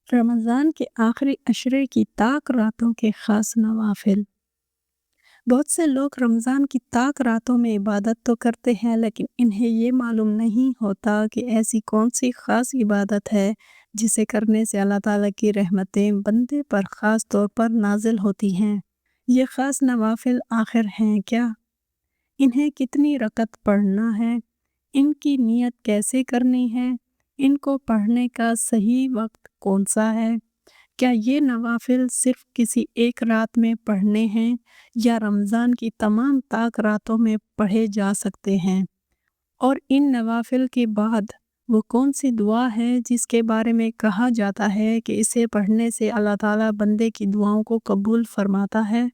رمضان کے آخری عشرے کی طاق راتوں کے خاص نوافل۔ بہت سے لوگ رمضان کی طاق راتوں میں عبادت تو کرتے ہیں، لیکن انہیں یہ معلوم نہیں ہوتا کہ ایسی کون سی خاص عبادت ہے جسے کرنے سے اللہ تعالیٰ کی رحمتیں بندے پر خاص طور پر نازل ہوتی ہیں۔ یہ خاص نوافل آخر ہیں کیا؟ انہیں کتنی رکعت پڑھنا ہے؟ ان کی نیت کیسے کرنی ہے؟ ان کو پڑھنے کا صحیح وقت کون سا ہے؟ کیا یہ نوافل صرف کسی ایک رات میں پڑھنے ہیں یا رمضان کی تمام طاق راتوں میں پڑھے جا سکتے ہیں؟ اور ان نوافل کے بعد وہ کون سی دعا ہے جس کے بارے میں کہا جاتا ہے کہ اسے پڑھنے سے اللہ تعالیٰ بندے کی دعاؤں کو قبول فرماتا ہے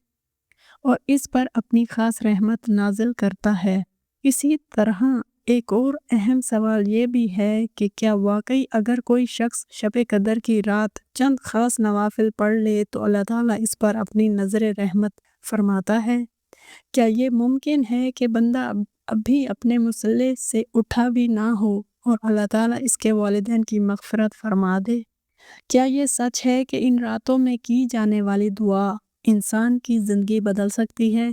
اور اس پر اپنی خاص رحمت نازل کرتا ہے؟ اسی طرح ایک اور اہم سوال یہ بھی ہے کہ کیا واقعی اگر کوئی شخص شب قدر کی رات چند خاص نوافل پڑھ لے تو اللہ تعالیٰ اس پر اپنی نظر رحمت فرماتا ہے؟ کیا یہ ممکن ہے کہ بندہ اب بھی اپنے مصلے سے اٹھا بھی نہ ہو اور اللہ تعالیٰ اس کے والدین کی مغفرت فرما دے؟ کیا یہ سچ ہے کہ ان راتوں میں کی جانے والی دعا انسان کی زندگی بدل سکتی ہے؟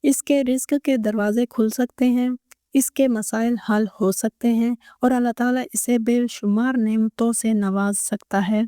اس کے رزق کے دروازے کھل سکتے ہیں، اس کے مسائل حل ہو سکتے ہیں اور اللہ تعالیٰ اسے بے شمار نعمتوں سے نواز سکتا ہے؟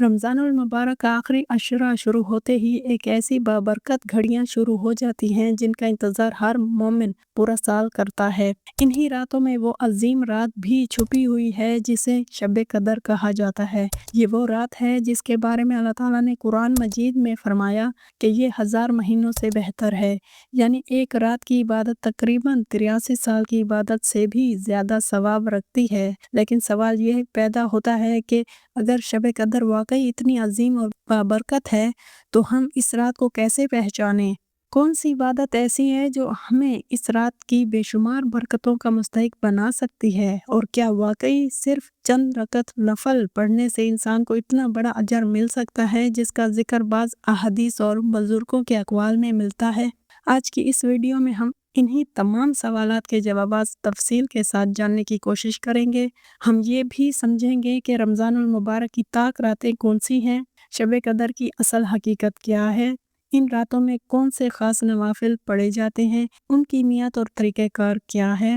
رمضان المبارک کا آخری عشرہ شروع ہوتے ہی ایک ایسی بابرکت گھڑیاں شروع ہو جاتی ہیں جن کا انتظار ہر مومن پورا سال کرتا ہے۔ انہی راتوں میں وہ عظیم رات بھی چھپی ہوئی ہے جسے شب قدر کہا جاتا ہے۔ یہ وہ رات ہے جس کے بارے میں اللہ تعالیٰ نے قرآن مجید میں فرمایا کہ یہ 1000 مہینوں سے بہتر ہے، یعنی ایک رات کی عبادت تقریباً 83 سال کی عبادت سے بھی زیادہ ثواب رکھتی ہے۔ لیکن سوال یہ پیدا ہوتا ہے کہ اگر شب قدر واقعی اتنی عظیم اور بابرکت ہے تو ہم اس رات کو کیسے پہچانیں؟ کون سی عبادت ایسی ہے جو ہمیں اس رات کی بے شمار برکتوں کا مستحق بنا سکتی ہے؟ اور کیا واقعی صرف چند رکعت نفل پڑھنے سے انسان کو اتنا بڑا اجر مل سکتا ہے جس کا ذکر بعض احادیث اور بزرگوں کے اقوال میں ملتا ہے؟ آج کی اس ویڈیو میں ہم انہی تمام سوالات کے جوابات تفصیل کے ساتھ جاننے کی کوشش کریں گے۔ ہم یہ بھی سمجھیں گے کہ رمضان المبارک کی طاق راتیں کون سی ہیں، شب قدر کی اصل حقیقت کیا ہے، ان راتوں میں کون سے خاص نوافل پڑھے جاتے ہیں، ان کی نیت اور طریقہ کار کیا ہے،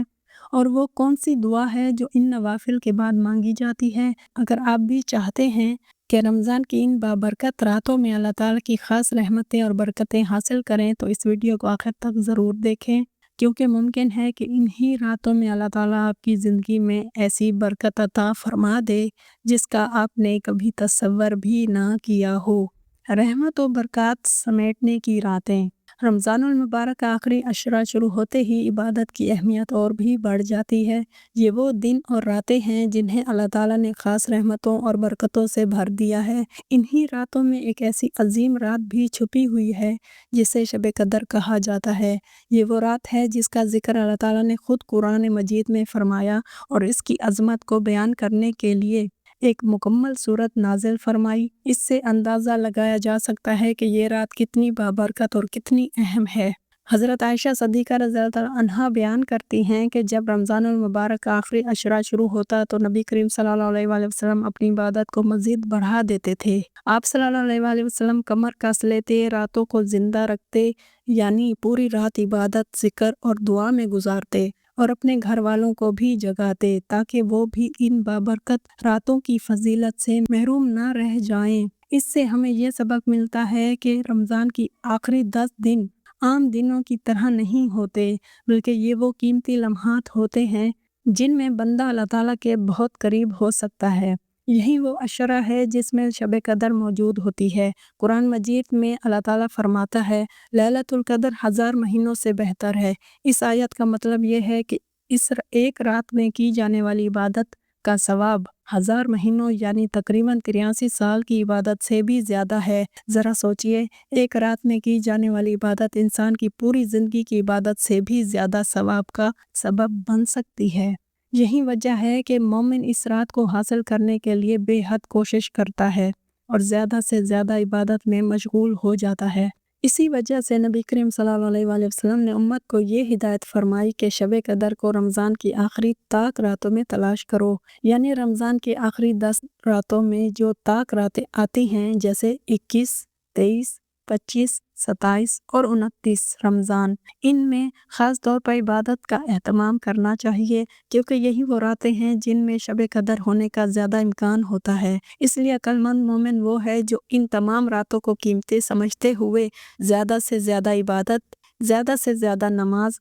اور وہ کون سی دعا ہے جو ان نوافل کے بعد مانگی جاتی ہے۔ اگر آپ بھی چاہتے ہیں کہ رمضان کی ان بابرکت راتوں میں اللہ تعالیٰ کی خاص رحمتیں اور برکتیں حاصل کریں تو اس ویڈیو کو آخر تک ضرور دیکھیں، کیونکہ ممکن ہے کہ انہی راتوں میں اللہ تعالیٰ آپ کی زندگی میں ایسی برکت عطا فرما دے جس کا آپ نے کبھی تصور بھی نہ کیا ہو۔ رحمت و برکات سمیٹنے کی راتیں۔ رمضان المبارک کا آخری عشرہ شروع ہوتے ہی عبادت کی اہمیت اور بھی بڑھ جاتی ہے۔ یہ وہ دن اور راتیں ہیں جنہیں اللہ تعالیٰ نے خاص رحمتوں اور برکتوں سے بھر دیا ہے۔ انہی راتوں میں ایک ایسی عظیم رات بھی چھپی ہوئی ہے جسے شب قدر کہا جاتا ہے۔ یہ وہ رات ہے جس کا ذکر اللہ تعالیٰ نے خود قرآن مجید میں فرمایا اور اس کی عظمت کو بیان کرنے کے لیے ایک مکمل سورت نازل فرمائی۔ اس سے اندازہ لگایا جا سکتا ہے کہ یہ رات کتنی بابرکت اور کتنی اہم ہے۔ حضرت عائشہ صدیقہ رضی اللہ عنہا بیان کرتی ہیں کہ جب رمضان المبارک کا آخری عشرہ شروع ہوتا تو نبی کریم صلی اللہ علیہ وآلہ وسلم اپنی عبادت کو مزید بڑھا دیتے تھے۔ آپ صلی اللہ علیہ وآلہ وسلم کمر کس لیتے، راتوں کو زندہ رکھتے، یعنی پوری رات عبادت، ذکر اور دعا میں گزارتے اور اپنے گھر والوں کو بھی جگاتے تاکہ وہ بھی ان بابرکت راتوں کی فضیلت سے محروم نہ رہ جائیں۔ اس سے ہمیں یہ سبق ملتا ہے کہ رمضان کی آخری 10 دن عام دنوں کی طرح نہیں ہوتے، بلکہ یہ وہ قیمتی لمحات ہوتے ہیں جن میں بندہ اللہ تعالیٰ کے بہت قریب ہو سکتا ہے۔ یہی وہ عشرہ ہے جس میں شب قدر موجود ہوتی ہے۔ قرآن مجید میں اللہ تعالیٰ فرماتا ہے لیلۃ القدر 1000 مہینوں سے بہتر ہے۔ اس آیت کا مطلب یہ ہے کہ اس ایک رات میں کی جانے والی عبادت کا ثواب 1000 مہینوں یعنی تقریباً 83 سال کی عبادت سے بھی زیادہ ہے۔ ذرا سوچئے، ایک رات میں کی جانے والی عبادت انسان کی پوری زندگی کی عبادت سے بھی زیادہ ثواب کا سبب بن سکتی ہے۔ یہی وجہ ہے کہ مومن اس رات کو حاصل کرنے کے لیے بے حد کوشش کرتا ہے اور زیادہ سے زیادہ عبادت میں مشغول ہو جاتا ہے۔ اسی وجہ سے نبی کریم صلی اللہ علیہ وآلہ وسلم نے امت کو یہ ہدایت فرمائی کہ شب قدر کو رمضان کی آخری طاق راتوں میں تلاش کرو، یعنی رمضان کی آخری 10 راتوں میں جو طاق راتیں آتی ہیں جیسے 21، 23، 25، 27 اور 29 رمضان، ان میں خاص طور پر عبادت کا اہتمام کرنا چاہیے، کیونکہ یہی وہ راتیں ہیں جن میں شب قدر ہونے کا زیادہ امکان ہوتا ہے۔ اس لیے عقل مند مومن وہ ہے جو ان تمام راتوں کو قیمتی سمجھتے ہوئے زیادہ سے زیادہ عبادت، زیادہ سے زیادہ نماز،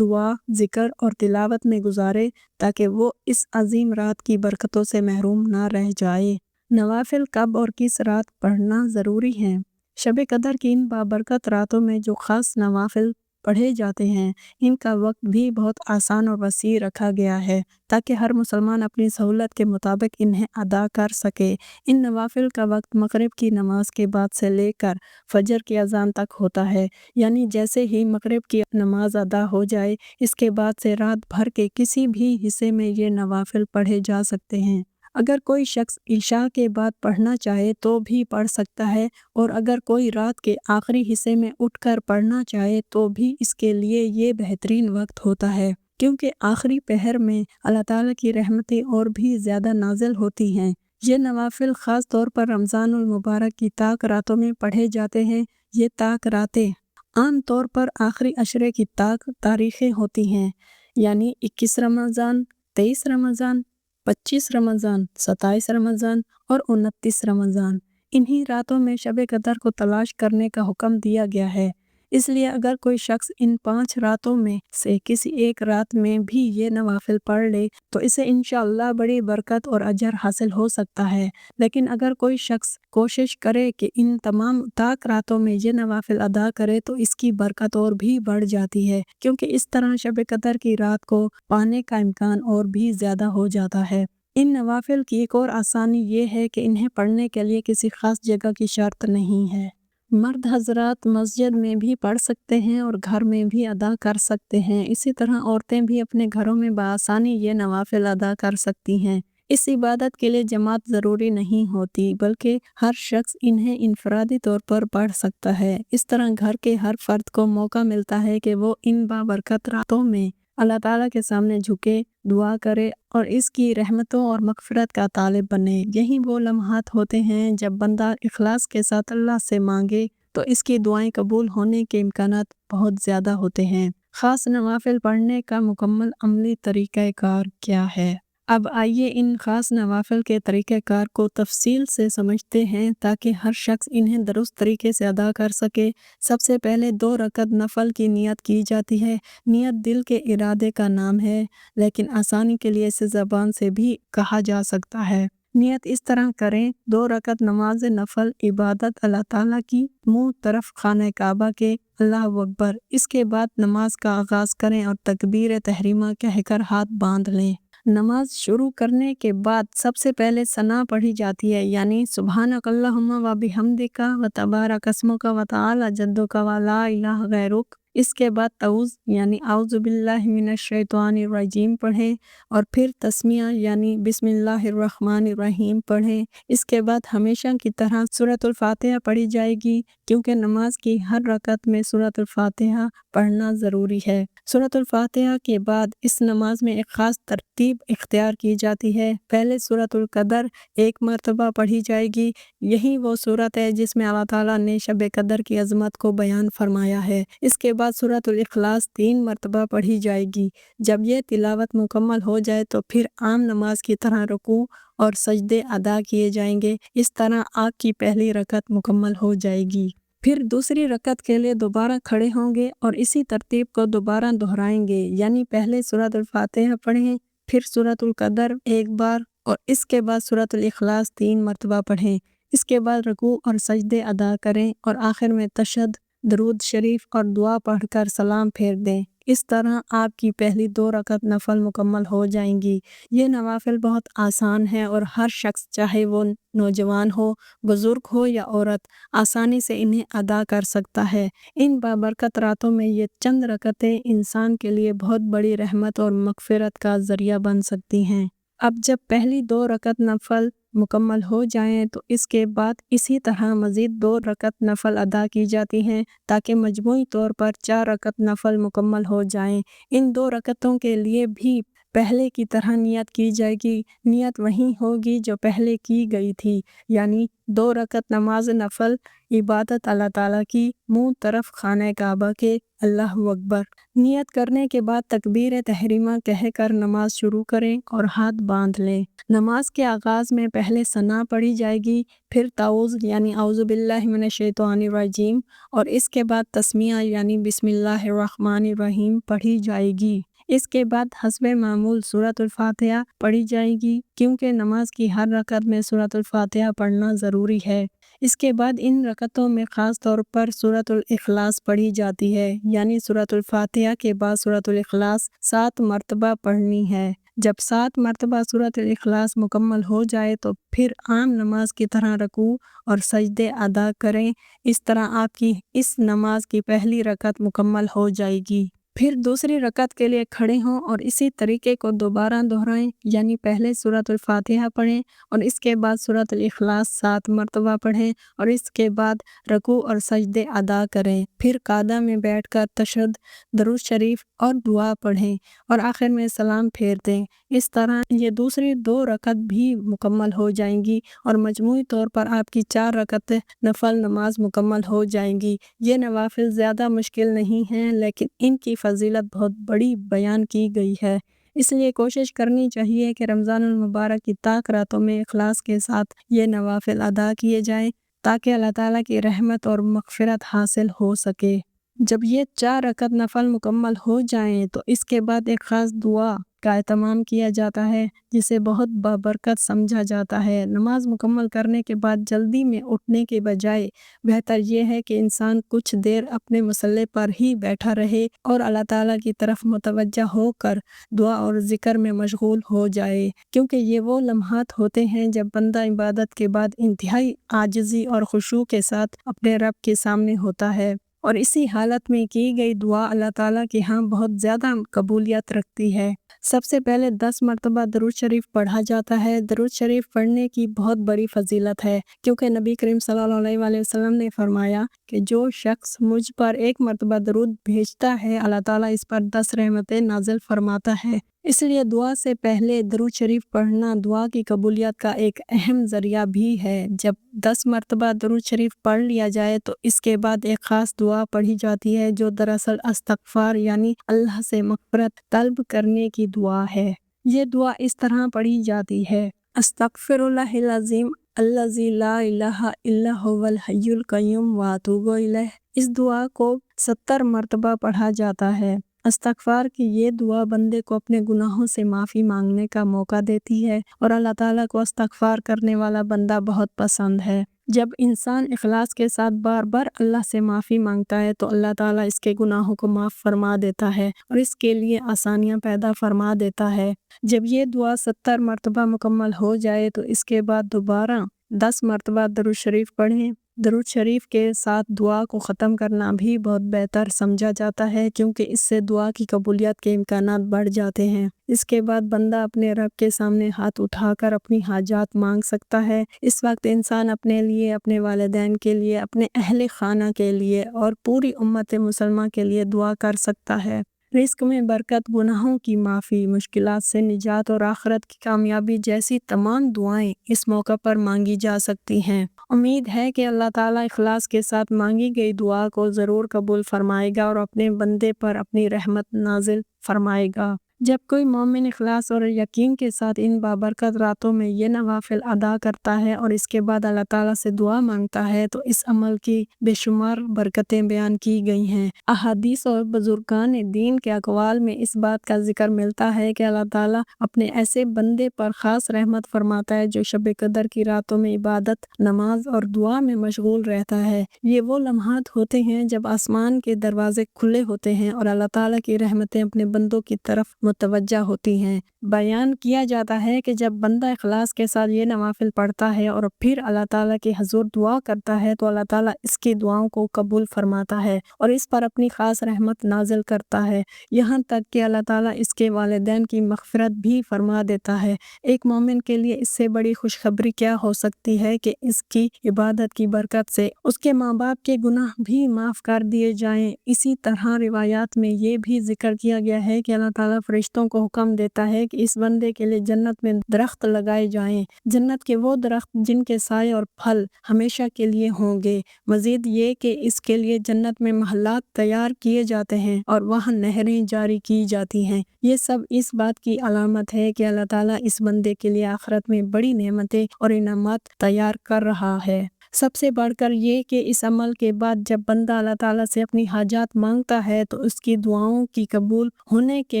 دعا، ذکر اور تلاوت میں گزارے تاکہ وہ اس عظیم رات کی برکتوں سے محروم نہ رہ جائے۔ نوافل کب اور کس رات پڑھنا ضروری ہے؟ شب قدر کی ان بابرکت راتوں میں جو خاص نوافل پڑھے جاتے ہیں، ان کا وقت بھی بہت آسان اور وسیع رکھا گیا ہے تاکہ ہر مسلمان اپنی سہولت کے مطابق انہیں ادا کر سکے۔ ان نوافل کا وقت مغرب کی نماز کے بعد سے لے کر فجر کی اذان تک ہوتا ہے، یعنی جیسے ہی مغرب کی نماز ادا ہو جائے اس کے بعد سے رات بھر کے کسی بھی حصے میں یہ نوافل پڑھے جا سکتے ہیں۔ اگر کوئی شخص عشاء کے بعد پڑھنا چاہے تو بھی پڑھ سکتا ہے، اور اگر کوئی رات کے آخری حصے میں اٹھ کر پڑھنا چاہے تو بھی اس کے لیے یہ بہترین وقت ہوتا ہے، کیونکہ آخری پہر میں اللہ تعالیٰ کی رحمتیں اور بھی زیادہ نازل ہوتی ہیں۔ یہ نوافل خاص طور پر رمضان المبارک کی طاق راتوں میں پڑھے جاتے ہیں۔ یہ طاق راتیں عام طور پر آخری عشرے کی طاق تاریخیں ہوتی ہیں، یعنی 21 رمضان، 23 رمضان، 25 رمضان، 27 رمضان اور 29 رمضان۔ انہی راتوں میں شب قدر کو تلاش کرنے کا حکم دیا گیا ہے۔ اس لیے اگر کوئی شخص ان 5 راتوں میں سے کسی ایک رات میں بھی یہ نوافل پڑھ لے تو اسے انشاءاللہ بڑی برکت اور اجر حاصل ہو سکتا ہے، لیکن اگر کوئی شخص کوشش کرے کہ ان تمام طاق راتوں میں یہ نوافل ادا کرے تو اس کی برکت اور بھی بڑھ جاتی ہے، کیونکہ اس طرح شب قدر کی رات کو پانے کا امکان اور بھی زیادہ ہو جاتا ہے۔ ان نوافل کی ایک اور آسانی یہ ہے کہ انہیں پڑھنے کے لیے کسی خاص جگہ کی شرط نہیں ہے۔ مرد حضرات مسجد میں بھی پڑھ سکتے ہیں اور گھر میں بھی ادا کر سکتے ہیں، اسی طرح عورتیں بھی اپنے گھروں میں بآسانی یہ نوافل ادا کر سکتی ہیں۔ اس عبادت کے لیے جماعت ضروری نہیں ہوتی، بلکہ ہر شخص انہیں انفرادی طور پر پڑھ سکتا ہے۔ اس طرح گھر کے ہر فرد کو موقع ملتا ہے کہ وہ ان بابرکت راتوں میں اللہ تعالیٰ کے سامنے جھکے، دعا کرے اور اس کی رحمتوں اور مغفرت کا طالب بنے۔ یہی وہ لمحات ہوتے ہیں جب بندہ اخلاص کے ساتھ اللہ سے مانگے تو اس کی دعائیں قبول ہونے کے امکانات بہت زیادہ ہوتے ہیں۔ خاص نوافل پڑھنے کا مکمل عملی طریقہ کار کیا ہے؟ اب آئیے ان خاص نوافل کے طریقہ کار کو تفصیل سے سمجھتے ہیں تاکہ ہر شخص انہیں درست طریقے سے ادا کر سکے۔ سب سے پہلے 2 رکعت نفل کی نیت کی جاتی ہے۔ نیت دل کے ارادے کا نام ہے، لیکن آسانی کے لیے اسے زبان سے بھی کہا جا سکتا ہے۔ نیت اس طرح کریں: 2 رکعت نماز نفل عبادت اللہ تعالیٰ کی، منہ طرف خانہ کعبہ کے، اللہ اکبر۔ اس کے بعد نماز کا آغاز کریں اور تکبیر تحریمہ کہہ کر ہاتھ باندھ لیں۔ نماز شروع کرنے کے بعد سب سے پہلے ثنا پڑھی جاتی ہے، یعنی سبحانک اللہم و بحمدک و تبارک اسمک و تعالی جدک و لا الہ غیرک۔ اس کے بعد تعوذ یعنی اعوذ باللہ من الشیطان الرجیم پڑھیں اور پھر تسمیہ یعنی بسم اللہ الرحمن الرحیم پڑھیں۔ اس کے بعد ہمیشہ کی طرح سورۃ الفاتحہ پڑھی جائے گی، کیونکہ نماز کی ہر رکعت میں سورۃ الفاتحہ پڑھنا ضروری ہے۔ سورۃ الفاتحہ کے بعد اس نماز میں ایک خاص ترتیب اختیار کی جاتی ہے۔ پہلے سورۃ القدر 1 مرتبہ پڑھی جائے گی۔ یہی وہ سورت ہے جس میں اللہ تعالیٰ نے شب قدر کی عظمت کو بیان فرمایا ہے۔ اس کے بعد سورۃ الاخلاص 3 مرتبہ پڑھی جائے گی۔ جب یہ تلاوت مکمل ہو جائے تو پھر عام نماز کی طرح رکوع اور سجدے ادا کیے جائیں گے۔ اس طرح آپ کی پہلی رکعت مکمل ہو جائے گی۔ پھر دوسری رکعت کے لیے دوبارہ کھڑے ہوں گے اور اسی ترتیب کو دوبارہ دہرائیں گے، یعنی پہلے سورۃ الفاتحہ پڑھیں، پھر سورۃ القدر 1 بار اور اس کے بعد سورۃ الاخلاص 3 مرتبہ پڑھیں۔ اس کے بعد رکوع اور سجدے ادا کریں اور آخر میں تشہد، درود شریف اور دعا پڑھ کر سلام پھیر دیں۔ اس طرح آپ کی پہلی 2 رکعت نفل مکمل ہو جائیں گی۔ یہ نوافل بہت آسان ہے اور ہر شخص چاہے وہ نوجوان ہو، بزرگ ہو یا عورت، آسانی سے انہیں ادا کر سکتا ہے۔ ان بابرکت راتوں میں یہ چند رکعتیں انسان کے لیے بہت بڑی رحمت اور مغفرت کا ذریعہ بن سکتی ہیں۔ اب جب پہلی 2 رکعت نفل مکمل ہو جائیں تو اس کے بعد اسی طرح مزید 2 رکعت نفل ادا کی جاتی ہیں تاکہ مجموعی طور پر 4 رکعت نفل مکمل ہو جائیں۔ ان 2 رکعتوں کے لیے بھی پہلے کی طرح نیت کی جائے گی۔ نیت وہی ہوگی جو پہلے کی گئی تھی، یعنی 2 رکعت نماز نفل عبادت اللہ تعالیٰ کی، منہ طرف خانہ کعبہ کے، اللہ اکبر۔ نیت کرنے کے بعد تکبیر تحریمہ کہہ کر نماز شروع کریں اور ہاتھ باندھ لیں۔ نماز کے آغاز میں پہلے ثنا پڑھی جائے گی، پھر تعوذ یعنی اعوذ باللہ من الشیطان الرجیم، اور اس کے بعد تسمیہ یعنی بسم اللہ الرحمن الرحیم پڑھی جائے گی۔ اس کے بعد حسب معمول سورۃ الفاتحہ پڑھی جائے گی، کیونکہ نماز کی ہر رکعت میں سورۃ الفاتحہ پڑھنا ضروری ہے۔ اس کے بعد ان رکعتوں میں خاص طور پر سورۃ الاخلاص پڑھی جاتی ہے، یعنی سورۃ الفاتحہ کے بعد سورۃ الاخلاص 7 مرتبہ پڑھنی ہے۔ جب 7 مرتبہ سورۃ الاخلاص مکمل ہو جائے تو پھر عام نماز کی طرح رکوع اور سجدے ادا کریں۔ اس طرح آپ کی اس نماز کی پہلی رکعت مکمل ہو جائے گی۔ پھر دوسری رکعت کے لیے کھڑے ہوں اور اسی طریقے کو دوبارہ دہرائیں، یعنی پہلے سورۃ الفاتحہ پڑھیں اور اس کے بعد سورۃ الاخلاص 7 مرتبہ پڑھیں اور اس کے بعد رکوع اور سجدے ادا کریں۔ پھر قعدہ میں بیٹھ کر تشہد، درود شریف اور دعا پڑھیں اور آخر میں سلام پھیر دیں۔ اس طرح یہ دوسری 2 رکعت بھی مکمل ہو جائیں گی اور مجموعی طور پر آپ کی 4 رکعت نفل نماز مکمل ہو جائیں گی۔ یہ نوافل زیادہ مشکل نہیں ہیں، لیکن ان کی فضیلت بہت بڑی بیان کی گئی ہے۔ اس لیے کوشش کرنی چاہیے کہ رمضان المبارک کی طاق راتوں میں اخلاص کے ساتھ یہ نوافل ادا کیے جائیں تاکہ اللہ تعالیٰ کی رحمت اور مغفرت حاصل ہو سکے۔ جب یہ 4 رکعت نفل مکمل ہو جائیں تو اس کے بعد ایک خاص دعا کا اہتمام کیا جاتا ہے جسے بہت بابرکت سمجھا جاتا ہے۔ نماز مکمل کرنے کے بعد جلدی میں اٹھنے کے بجائے بہتر یہ ہے کہ انسان کچھ دیر اپنے مصلی پر ہی بیٹھا رہے اور اللہ تعالیٰ کی طرف متوجہ ہو کر دعا اور ذکر میں مشغول ہو جائے، کیونکہ یہ وہ لمحات ہوتے ہیں جب بندہ عبادت کے بعد انتہائی عاجزی اور خشوع کے ساتھ اپنے رب کے سامنے ہوتا ہے، اور اسی حالت میں کی گئی دعا اللہ تعالیٰ کے ہاں بہت زیادہ قبولیت رکھتی ہے۔ سب سے پہلے 10 مرتبہ درود شریف پڑھا جاتا ہے۔ درود شریف پڑھنے کی بہت بڑی فضیلت ہے، کیونکہ نبی کریم صلی اللہ علیہ وآلہ وسلم نے فرمایا کہ جو شخص مجھ پر 1 مرتبہ درود بھیجتا ہے اللہ تعالیٰ اس پر 10 رحمتیں نازل فرماتا ہے۔ اس لیے دعا سے پہلے درود شریف پڑھنا دعا کی قبولیت کا ایک اہم ذریعہ بھی ہے۔ جب 10 مرتبہ درود شریف پڑھ لیا جائے تو اس کے بعد ایک خاص دعا پڑھی جاتی ہے جو دراصل استغفار یعنی اللہ سے مغفرت طلب کرنے کی دعا ہے۔ یہ دعا اس طرح پڑھی جاتی ہے: استغفر اللہ العظیم الذی لا الہ الا هو الحی القیوم واتوب الیہ۔ اس دعا کو 70 مرتبہ پڑھا جاتا ہے۔ استغفار کی یہ دعا بندے کو اپنے گناہوں سے معافی مانگنے کا موقع دیتی ہے اور اللہ تعالیٰ کو استغفار کرنے والا بندہ بہت پسند ہے۔ جب انسان اخلاص کے ساتھ بار بار اللہ سے معافی مانگتا ہے تو اللہ تعالیٰ اس کے گناہوں کو معاف فرما دیتا ہے اور اس کے لیے آسانیاں پیدا فرما دیتا ہے۔ جب یہ دعا 70 مرتبہ مکمل ہو جائے تو اس کے بعد دوبارہ 10 مرتبہ درود شریف پڑھیں۔ درود شریف کے ساتھ دعا کو ختم کرنا بھی بہت بہتر سمجھا جاتا ہے، کیونکہ اس سے دعا کی قبولیت کے امکانات بڑھ جاتے ہیں۔ اس کے بعد بندہ اپنے رب کے سامنے ہاتھ اٹھا کر اپنی حاجات مانگ سکتا ہے۔ اس وقت انسان اپنے لیے، اپنے والدین کے لیے، اپنے اہل خانہ کے لیے اور پوری امت مسلمہ کے لیے دعا کر سکتا ہے۔ رزق میں برکت، گناہوں کی معافی، مشکلات سے نجات اور آخرت کی کامیابی جیسی تمام دعائیں اس موقع پر مانگی جا سکتی ہیں۔ امید ہے کہ اللہ تعالیٰ اخلاص کے ساتھ مانگی گئی دعا کو ضرور قبول فرمائے گا اور اپنے بندے پر اپنی رحمت نازل فرمائے گا۔ جب کوئی مومن اخلاص اور یقین کے ساتھ ان بابرکت راتوں میں یہ نوافل ادا کرتا ہے اور اس کے بعد اللہ تعالیٰ سے دعا مانگتا ہے تو اس عمل کی بے شمار برکتیں بیان کی گئی ہیں۔ احادیث اور بزرگان دین کے اقوال میں اس بات کا ذکر ملتا ہے کہ اللہ تعالیٰ اپنے ایسے بندے پر خاص رحمت فرماتا ہے جو شب قدر کی راتوں میں عبادت، نماز اور دعا میں مشغول رہتا ہے۔ یہ وہ لمحات ہوتے ہیں جب آسمان کے دروازے کھلے ہوتے ہیں اور اللہ تعالیٰ کی رحمتیں اپنے بندوں کی طرف متوجہ ہوتی ہیں۔ بیان کیا جاتا ہے کہ جب بندہ اخلاص کے ساتھ یہ نوافل پڑھتا ہے اور پھر اللہ تعالیٰ کے حضور دعا کرتا ہے تو اللہ تعالیٰ اس کی دعاؤں کو قبول فرماتا ہے اور اس پر اپنی خاص رحمت نازل کرتا ہے، یہاں تک کہ اللہ تعالیٰ اس کے والدین کی مغفرت بھی فرما دیتا ہے۔ ایک مومن کے لیے اس سے بڑی خوشخبری کیا ہو سکتی ہے کہ اس کی عبادت کی برکت سے اس کے ماں باپ کے گناہ بھی معاف کر دیے جائیں۔ اسی طرح روایات میں یہ بھی ذکر کیا گیا ہے کہ اللہ تعالیٰ فرشتوں کو حکم دیتا ہے کہ اس بندے کے لیے جنت میں درخت لگائے جائیں، جنت کے وہ درخت جن کے سائے اور پھل ہمیشہ کے لیے ہوں گے۔ مزید یہ کہ اس کے لیے جنت میں محلات تیار کیے جاتے ہیں اور وہاں نہریں جاری کی جاتی ہیں۔ یہ سب اس بات کی علامت ہے کہ اللہ تعالیٰ اس بندے کے لیے آخرت میں بڑی نعمتیں اور انعامات تیار کر رہا ہے۔ سب سے بڑھ کر یہ کہ اس عمل کے بعد جب بندہ اللہ تعالیٰ سے اپنی حاجات مانگتا ہے تو اس کی دعاؤں کی قبول ہونے کے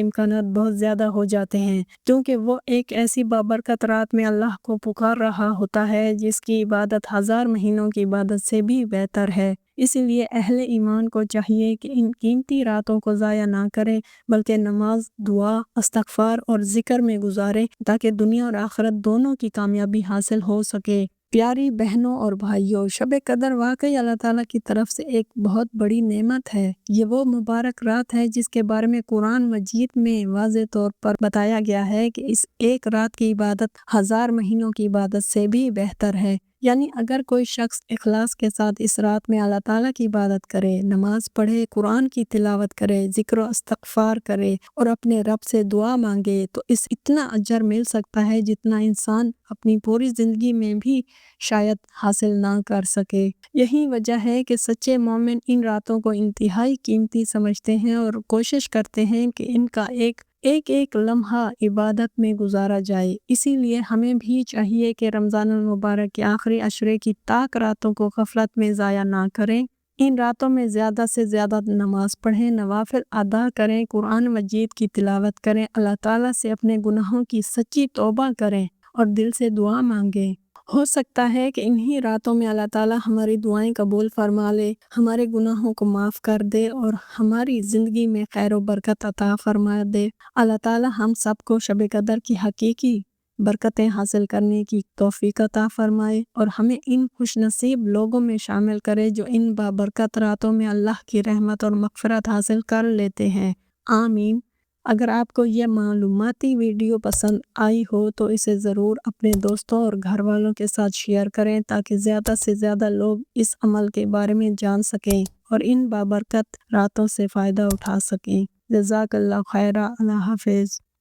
امکانات بہت زیادہ ہو جاتے ہیں، کیونکہ وہ ایک ایسی بابرکت رات میں اللہ کو پکار رہا ہوتا ہے جس کی عبادت 1000 مہینوں کی عبادت سے بھی بہتر ہے۔ اس لیے اہل ایمان کو چاہیے کہ ان قیمتی راتوں کو ضائع نہ کریں بلکہ نماز، دعا، استغفار اور ذکر میں گزاریں تاکہ دنیا اور آخرت دونوں کی کامیابی حاصل ہو سکے۔ پیاری بہنوں اور بھائیوں، شب قدر واقعی اللہ تعالیٰ کی طرف سے ایک بہت بڑی نعمت ہے۔ یہ وہ مبارک رات ہے جس کے بارے میں قرآن مجید میں واضح طور پر بتایا گیا ہے کہ اس ایک رات کی عبادت 1000 مہینوں کی عبادت سے بھی بہتر ہے۔ یعنی اگر کوئی شخص اخلاص کے ساتھ اس رات میں اللہ تعالیٰ کی عبادت کرے، نماز پڑھے، قرآن کی تلاوت کرے، ذکر و استغفار کرے اور اپنے رب سے دعا مانگے تو اس اتنا اجر مل سکتا ہے جتنا انسان اپنی پوری زندگی میں بھی شاید حاصل نہ کر سکے۔ یہی وجہ ہے کہ سچے مومن ان راتوں کو انتہائی قیمتی سمجھتے ہیں اور کوشش کرتے ہیں کہ ان کا ایک لمحہ عبادت میں گزارا جائے۔ اسی لیے ہمیں بھی چاہیے کہ رمضان المبارک کے آخری عشرے کی طاق راتوں کو غفلت میں ضائع نہ کریں۔ ان راتوں میں زیادہ سے زیادہ نماز پڑھیں، نوافل ادا کریں، قرآن مجید کی تلاوت کریں، اللہ تعالیٰ سے اپنے گناہوں کی سچی توبہ کریں اور دل سے دعا مانگیں۔ ہو سکتا ہے کہ انہی راتوں میں اللہ تعالیٰ ہماری دعائیں قبول فرما لے، ہمارے گناہوں کو معاف کر دے اور ہماری زندگی میں خیر و برکت عطا فرما دے۔ اللہ تعالیٰ ہم سب کو شب قدر کی حقیقی برکتیں حاصل کرنے کی توفیق عطا فرمائے اور ہمیں ان خوش نصیب لوگوں میں شامل کرے جو ان بابرکت راتوں میں اللہ کی رحمت اور مغفرت حاصل کر لیتے ہیں۔ آمین۔ اگر آپ کو یہ معلوماتی ویڈیو پسند آئی ہو تو اسے ضرور اپنے دوستوں اور گھر والوں کے ساتھ شیئر کریں تاکہ زیادہ سے زیادہ لوگ اس عمل کے بارے میں جان سکیں اور ان بابرکت راتوں سے فائدہ اٹھا سکیں۔ جزاک اللہ خیرہ۔ اللہ حافظ۔